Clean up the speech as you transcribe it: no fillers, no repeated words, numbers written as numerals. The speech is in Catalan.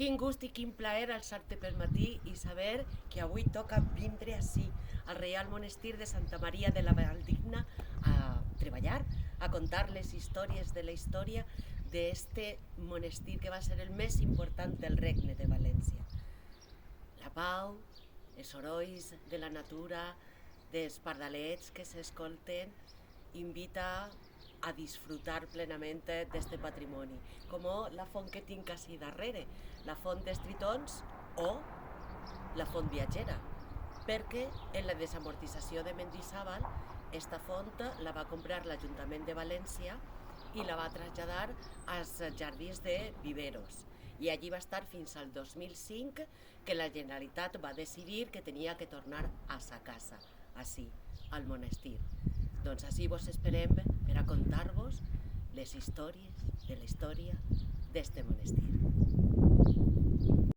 Quin gust i quin plaer alçar-te pel matí i saber que avui toca vindre ací, al Reial Monestir de Santa Maria de la Valdigna, a treballar, a contar les històries de la història d'este monestir que va ser el més important del Regne de València. La pau, els sorolls de la natura, dels pardalets que s'escolten, invita a disfrutar plenament d'este patrimoni, com la font que tinc ací darrere, la font dels Tritons o la font viatgera, perquè en la desamortització de Mendizábal esta font la va comprar l'Ajuntament de València i la va traslladar als jardins de Viveros. I allí va estar fins al 2005, que la Generalitat va decidir que tenia que tornar a sa casa, ací, al monestir. Doncs ací vos esperem per a contar-vos les històries de la història d'este monestir.